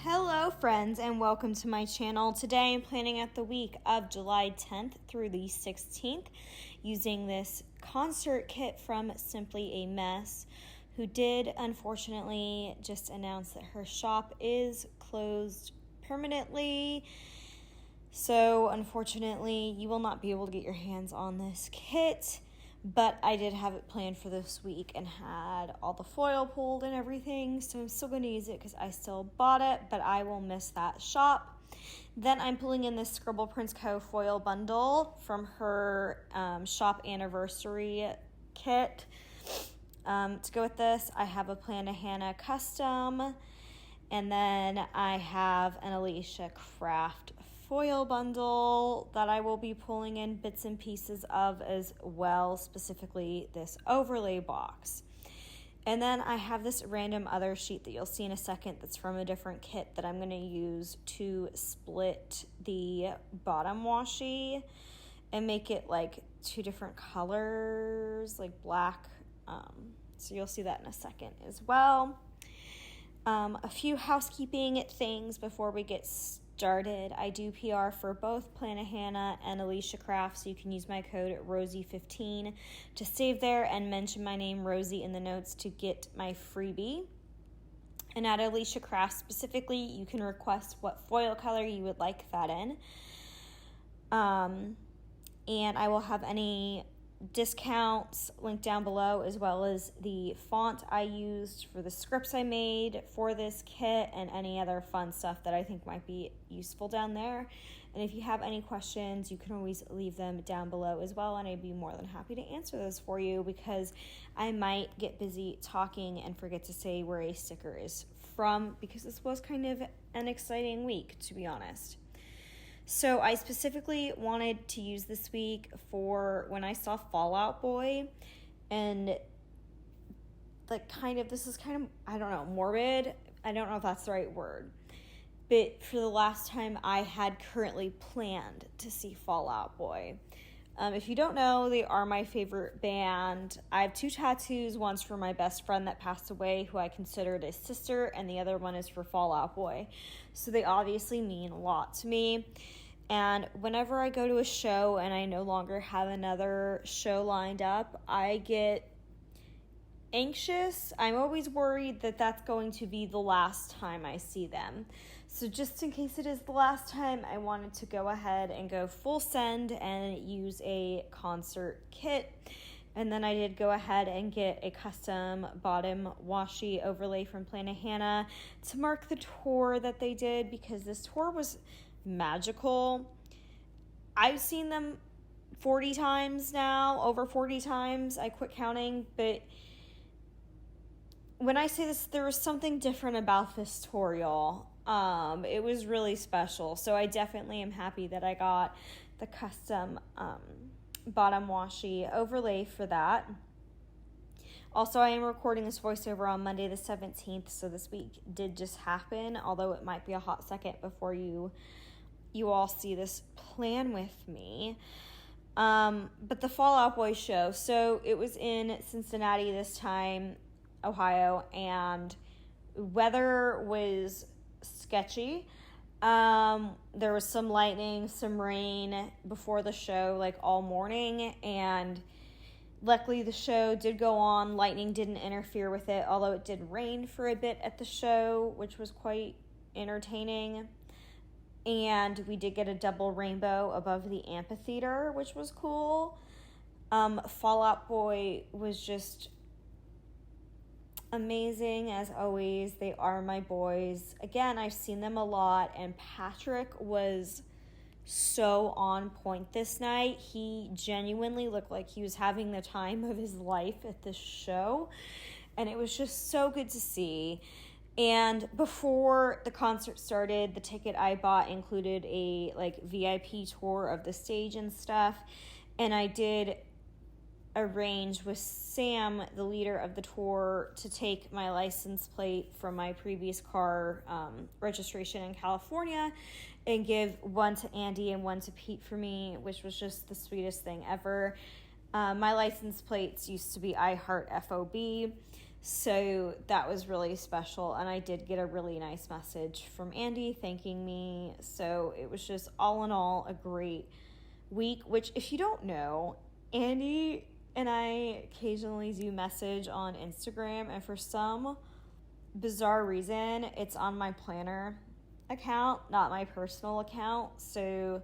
Hello friends and welcome to my channel. Today I'm planning out the week of July 10th through the 16th using this concert kit from SimplyAMess, who did unfortunately just announce that her shop is closed permanently. So unfortunately you will not be able to get your hands on this kit. But I did have it planned for this week and had all the foil pulled and everything. So I'm still going to use it because I still bought it, but I will miss that shop. Then I'm pulling in this Scribble Prince Co. foil bundle from her shop anniversary kit. To go with this, I have a Plannahannah custom. And then I have an Alicia craft foil bundle that I will be pulling in bits and pieces of as well, specifically this overlay box. And then I have this random other sheet that you'll see in a second that's from a different kit that I'm going to use to split the bottom washi and make it like two different colors, like black. So you'll see that in a second as well. A few housekeeping things before we get started. I do PR for both Plannahannah and Alicia Craft, so you can use my code Rosey15 to save there and mention my name Rosey in the notes to get my freebie. And at Alicia Craft specifically, you can request what foil color you would like that in. And I will have any discounts linked down below, as well as the font I used for the scripts I made for this kit and any other fun stuff that I think might be useful down there. And if you have any questions, you can always leave them down below as well, and I'd be more than happy to answer those for you, because I might get busy talking and forget to say where a sticker is from, because this was kind of an exciting week, to be honest. So I specifically wanted to use this week for when I saw Fall Out Boy, and this is kind of, I don't know, morbid. I don't know if that's the right word. But for the last time, I had currently planned to see Fall Out Boy. If you don't know, they are my favorite band. I have two tattoos. One's for my best friend that passed away, who I considered a sister, and the other one is for Fall Out Boy. So they obviously mean a lot to me. And whenever I go to a show and I no longer have another show lined up, I get anxious. I'm always worried that that's going to be the last time I see them. So just in case it is the last time, I wanted to go ahead and go full send and use a concert kit. And then I did go ahead and get a custom bottom washi overlay from Plannahannah to mark the tour that they did, because this tour was magical. I've seen them 40 times now, over 40 times. I quit counting, but when I say this, there was something different about this tour, y'all. It was really special. So I definitely am happy that I got the custom bottom washi overlay for that. Also, I am recording this voiceover on Monday the 17th, so this week did just happen, although it might be a hot second before you all see this plan with me. But the Fall Out Boy show, so it was in Cincinnati this time, Ohio, and weather was sketchy. There was some lightning, some rain before the show, like all morning, and luckily the show did go on. Lightning didn't interfere with it, although it did rain for a bit at the show, which was quite entertaining. And we did get a double rainbow above the amphitheater, which was cool. Fall Out Boy was just amazing as always. They are my boys. Again, I've seen them a lot, and Patrick was so on point this night. He genuinely looked like he was having the time of his life at this show, and it was just so good to see. And before the concert started, the ticket I bought included a VIP tour of the stage and stuff, and I did arrange with Sam, the leader of the tour, to take my license plate from my previous car registration in California and give one to Andy and one to Pete for me, which was just the sweetest thing ever. My license plates used to be I Heart FOB, so that was really special, and I did get a really nice message from Andy thanking me. So it was just all in all a great week, which if you don't know, Andy and I occasionally do message on Instagram, and for some bizarre reason, it's on my planner account, not my personal account. So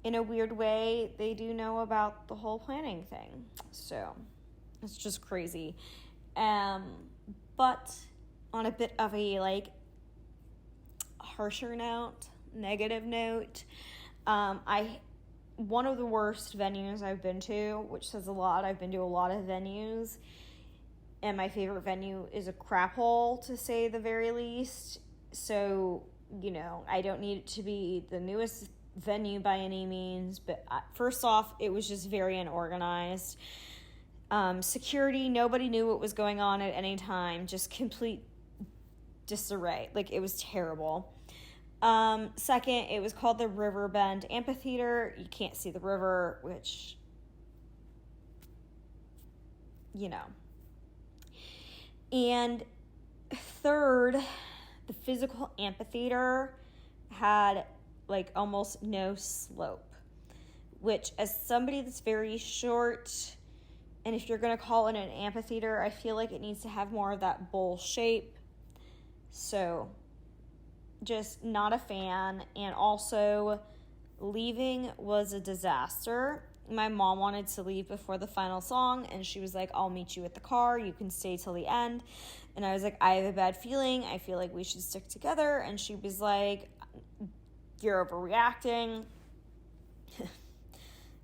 in a weird way, they do know about the whole planning thing. So it's just crazy. But on a bit of a like harsher note, negative note, one of the worst venues I've been to, which says a lot. I've been to a lot of venues, and my favorite venue is a crap hole, to say the very least. So, you know, I don't need it to be the newest venue by any means, but first off, it was just very unorganized. Security, nobody knew what was going on at any time, just complete disarray. Like, it was terrible. Second, it was called the Riverbend Amphitheater. You can't see the river, which, you know. And third, the physical amphitheater had like almost no slope, which, as somebody that's very short, and if you're going to call it an amphitheater, I feel like it needs to have more of that bowl shape. So just not a fan. And also, leaving was a disaster. My mom wanted to leave before the final song, and she was like, I'll meet you at the car, you can stay till the end. And I was like, I have a bad feeling, I feel like we should stick together. And she was like, you're overreacting.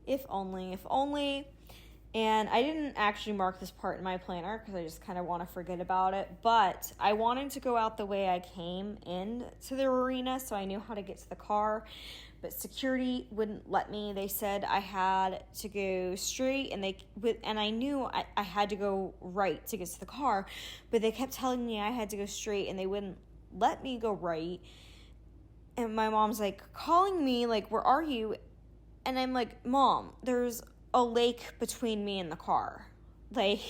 If only. And I didn't actually mark this part in my planner because I just kind of want to forget about it. But I wanted to go out the way I came in to the arena, so I knew how to get to the car. But security wouldn't let me. They said I had to go straight, and I knew I had to go right to get to the car. But they kept telling me I had to go straight, and they wouldn't let me go right. And my mom's like calling me, like, where are you? And I'm like, Mom, there's a lake between me and the car. Like,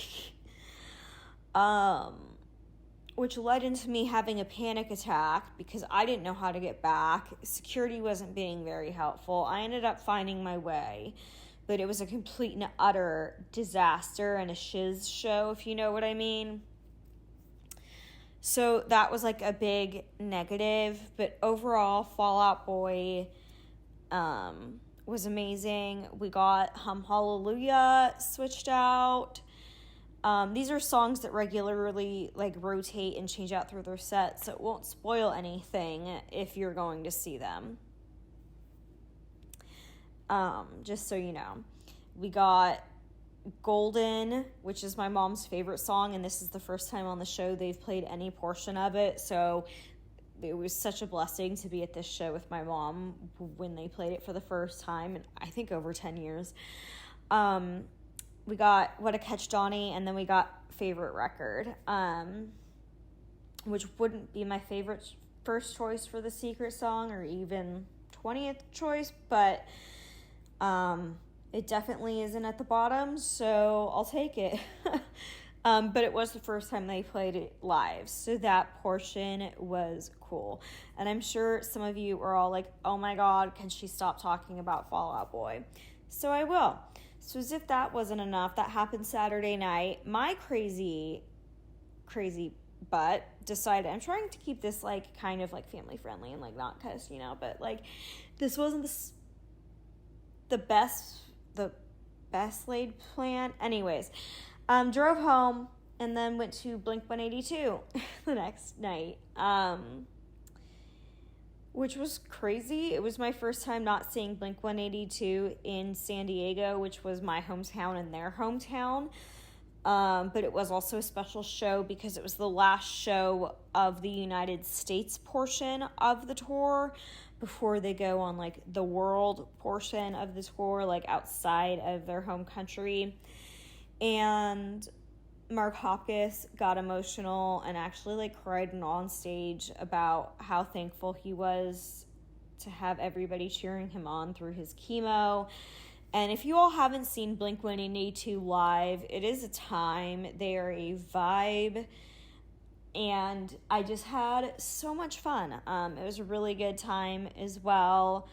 which led into me having a panic attack because I didn't know how to get back. Security wasn't being very helpful. I ended up finding my way, but it was a complete and utter disaster and a shiz show, if you know what I mean. So that was like a big negative, but overall, Fall Out Boy was amazing. We got Hum Hallelujah switched out. These are songs that regularly like rotate and change out through their set, so it won't spoil anything if you're going to see them. Just so you know. We got Golden, which is my mom's favorite song, and this is the first time on the show they've played any portion of it, so it was such a blessing to be at this show with my mom when they played it for the first time in I think over 10 years. We got What a Catch Donnie, and then we got Favorite Record, which wouldn't be my favorite first choice for the secret song or even 20th choice, but it definitely isn't at the bottom, so I'll take it. But it was the first time they played it live, so that portion was cool. And I'm sure some of you are all like, oh my god, can she stop talking about Fall Out Boy? So I will. So as if that wasn't enough, that happened Saturday night. My crazy butt decided, I'm trying to keep this like kind of like family friendly and like not cuss, you know, but like this wasn't the best laid plan. Anyways, drove home and then went to Blink-182 the next night, which was crazy. It was my first time not seeing Blink-182 in San Diego, which was my hometown and their hometown. But it was also a special show because it was the last show of the United States portion of the tour before they go on like the world portion of the tour, like outside of their home country. And Mark Hoppus got emotional and actually like cried on stage about how thankful he was to have everybody cheering him on through his chemo. And if you all haven't seen Blink-182 live, it is a time. They are a vibe. And I just had so much fun. It was a really good time as well.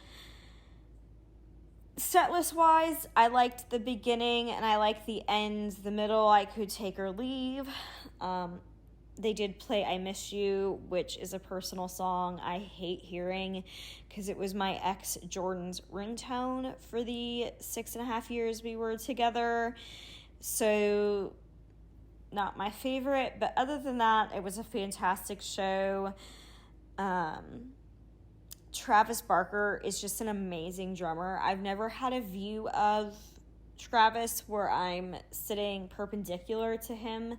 Setlist wise, I liked the beginning and I liked the ends. The middle, I could take or leave. They did play I Miss You, which is a personal song I hate hearing because it was my ex Jordan's ringtone for the 6.5 years we were together. So not my favorite, but other than that, it was a fantastic show. Travis Barker is just an amazing drummer. I've never had a view of Travis where I'm sitting perpendicular to him.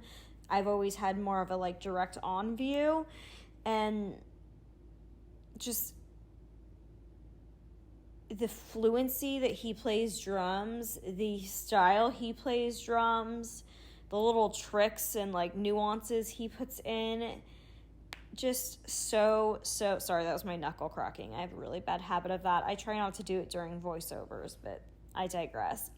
I've always had more of a like direct on view, and just the fluency that he plays drums, the style he plays drums, the little tricks and like nuances he puts in, just so sorry, that was my knuckle cracking. I have a really bad habit of that. I try not to do it during voiceovers, but I digress.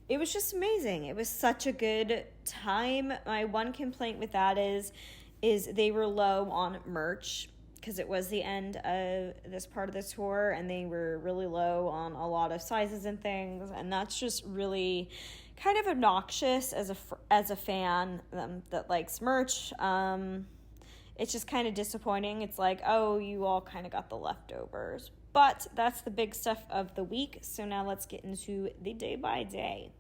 It was just amazing. It was such a good time. My one complaint with that is they were low on merch because it was the end of this part of the tour, and they were really low on a lot of sizes and things, and that's just really kind of obnoxious as a fan that likes merch. It's just kind of disappointing. It's like, oh, you all kind of got the leftovers. But that's the big stuff of the week. So now let's get into the day by day.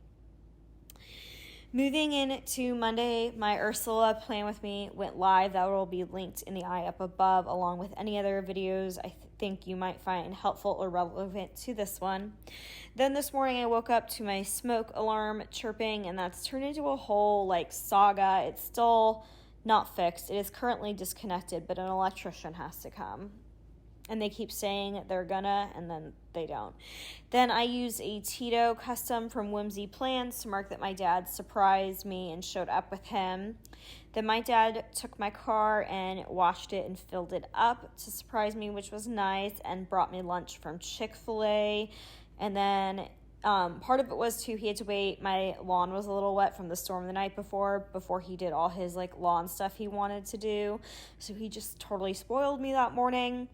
Moving into Monday, my Ursula Plan With Me went live. That will be linked in the eye up above, along with any other videos I think you might find helpful or relevant to this one. Then this morning I woke up to my smoke alarm chirping, and that's turned into a whole like saga. It's still not fixed. It is currently disconnected, but an electrician has to come. And they keep saying they're gonna, and then they don't. Then I use a Tito custom from RoseyPlans to mark that my dad surprised me and showed up with him. Then my dad took my car and washed it and filled it up to surprise me, which was nice, and brought me lunch from Chick-fil-A. And then part of it was too, he had to wait. My lawn was a little wet from the storm the night before he did all his like lawn stuff he wanted to do. So he just totally spoiled me that morning.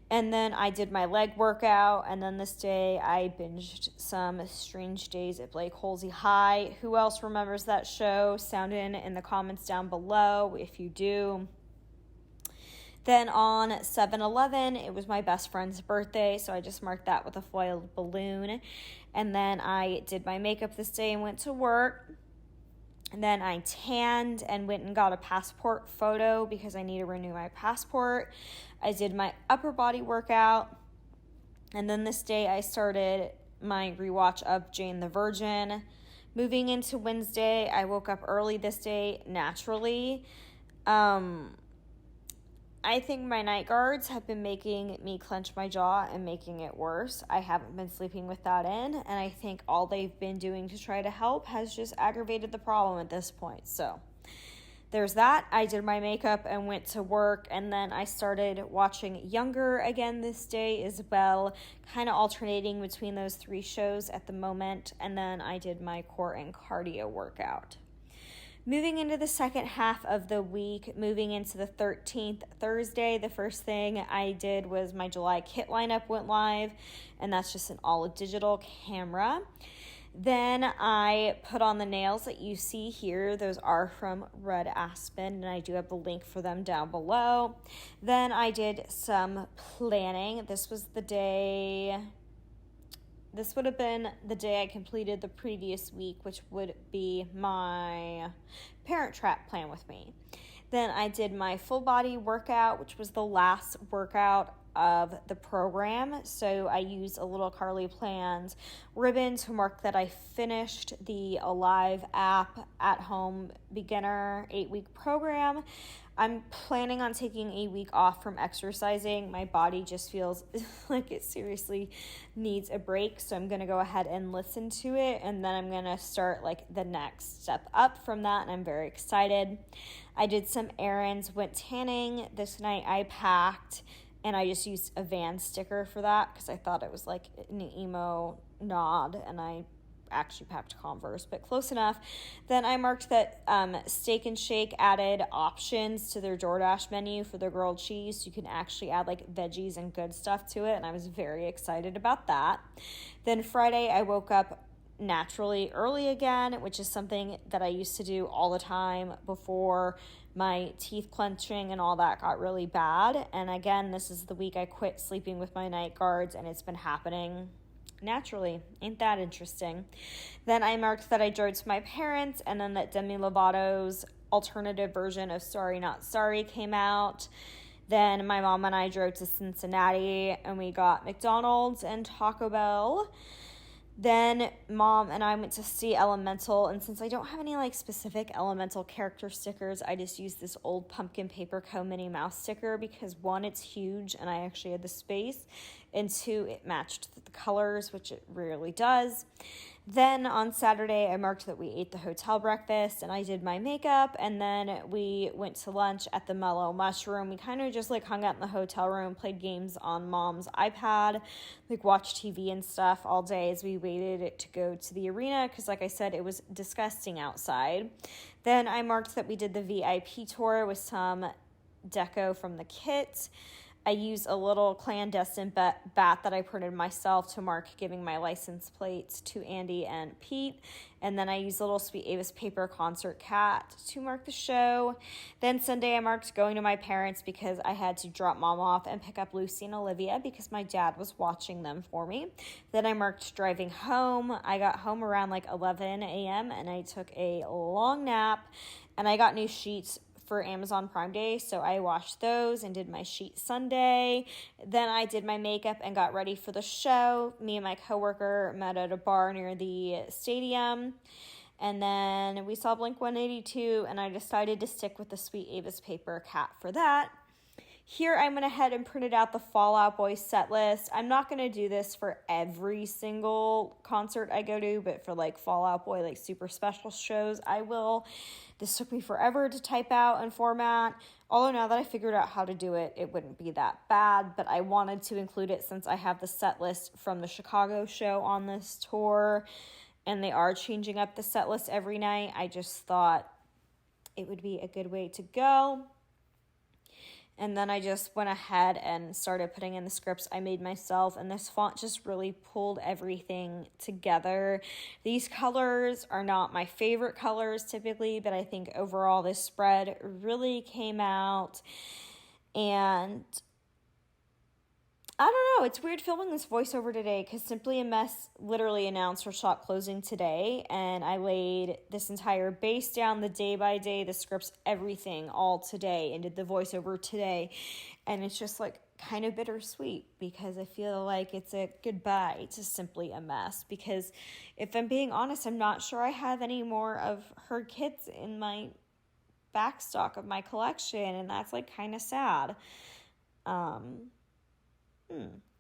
And then I did my leg workout, and then this day I binged some Strange Days at Blake Halsey High. Who else remembers that show? Sound in the comments down below if you do. Then on 7/11, it was my best friend's birthday, so I just marked that with a foiled balloon. And then I did my makeup this day and went to work. And then I tanned and went and got a passport photo because I need to renew my passport. I did my upper body workout. And then this day I started my rewatch of Jane the Virgin. Moving into Wednesday, I woke up early this day naturally. I think my night guards have been making me clench my jaw and making it worse. I haven't been sleeping with that in, and I think all they've been doing to try to help has just aggravated the problem at this point. So there's that. I did my makeup and went to work, and then I started watching Younger again this day, Isabel, kind of alternating between those 3 shows at the moment, and then I did my core and cardio workout. Moving into the second half of the week, moving into the 13th, Thursday, the first thing I did was my July kit lineup went live, and that's just an all-digital camera. Then I put on the nails that you see here. Those are from Red Aspen, and I do have the link for them down below. Then I did some planning. This would have been the day I completed the previous week, which would be my Parent Trap Plan With Me. Then I did my full body workout, which was the last workout of the program. So I used a little Carly Plans ribbon to mark that I finished the Alive app at home beginner 8-week program. I'm planning on taking a week off from exercising. My body just feels like it seriously needs a break. So I'm going to go ahead and listen to it. And then I'm going to start like the next step up from that. And I'm very excited. I did some errands, went tanning. This night I packed And I just used a Van sticker for that because I thought it was like an emo nod, and I actually packed Converse, but close enough. Then I marked that Steak and Shake added options to their DoorDash menu for their grilled cheese. You can actually add like veggies and good stuff to it, and I was very excited about that. Then Friday, I woke up naturally early again, which is something that I used to do all the time before my teeth clenching and all that got really bad. And again, this is the week I quit sleeping with my night guards, and it's been happening naturally. Ain't that interesting? Then I marked that I drove to my parents, and then that Demi Lovato's alternative version of Sorry Not Sorry came out. Then my mom and I drove to Cincinnati, and we got McDonald's and Taco Bell. Then Mom and I went to see Elemental, and since I don't have any like specific Elemental character stickers, I just used this old Pumpkin Paper Co. Minnie Mouse sticker because 1, it's huge and I actually had the space, and 2, it matched the colors, which it rarely does. Then on Saturday, I marked that we ate the hotel breakfast, and I did my makeup, and then we went to lunch at the Mellow Mushroom. We kind of just like hung out in the hotel room, played games on Mom's iPad, like watched TV and stuff all day as we waited to go to the arena because, like I said, it was disgusting outside. Then I marked that we did the VIP tour with some deco from the kit. I used a little clandestine bat that I printed myself to mark giving my license plates to Andy and Pete. And then I used a little Sweet Avis paper concert cat to mark the show. Then Sunday I marked going to my parents because I had to drop Mom off and pick up Lucy and Olivia because my dad was watching them for me. Then I marked driving home. I got home around like 11 a.m. and I took a long nap, and I got new sheets for Amazon Prime Day, so I washed those and did my sheet Sunday. Then I did my makeup and got ready for the show. Me and my coworker met at a bar near the stadium, and then we saw Blink-182, and I decided to stick with the Sweet Avis paper cat for that. Here I went ahead and printed out the Fall Out Boy set list. I'm not going to do this for every single concert I go to, but for like Fall Out Boy, like super special shows, I will. This took me forever to type out and format. Although now that I figured out how to do it, it wouldn't be that bad, but I wanted to include it since I have the set list from the Chicago show on this tour, and they are changing up the set list every night. I just thought it would be a good way to go. And then I just went ahead and started putting in the scripts I made myself, and this font just really pulled everything together. These colors are not my favorite colors typically, but I think overall this spread really came out. And I don't know, it's weird filming this voiceover today because SimplyAMess literally announced her shop closing today, and I laid this entire base down, the day by day, the scripts, everything all today, and did the voiceover today. And it's just like kind of bittersweet because I feel like it's a goodbye to SimplyAMess, because if I'm being honest, I'm not sure I have any more of her kits in my backstock of my collection, and that's like kind of sad.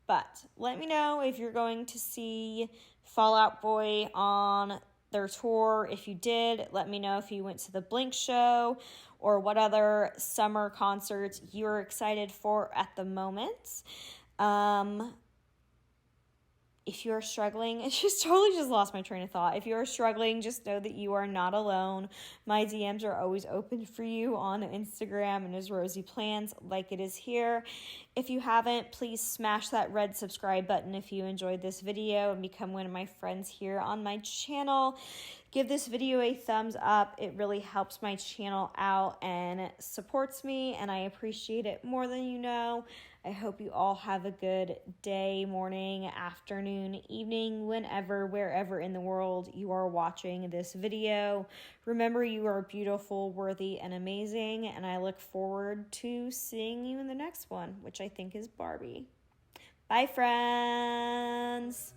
But let me know if you're going to see Fall Out Boy on their tour. If you did, let me know if you went to the Blink show or what other summer concerts you're excited for at the moment. If you are struggling, I just lost my train of thought. If you are struggling, just know that you are not alone. My DMs are always open for you on Instagram and as RoseyPlans, like it is here. If you haven't, please smash that red subscribe button if you enjoyed this video and become one of my friends here on my channel. Give this video a thumbs up. It really helps my channel out and supports me, and I appreciate it more than you know. I hope you all have a good day, morning, afternoon, evening, whenever, wherever in the world you are watching this video. Remember, you are beautiful, worthy, and amazing, and I look forward to seeing you in the next one, which I think is Barbie. Bye, friends!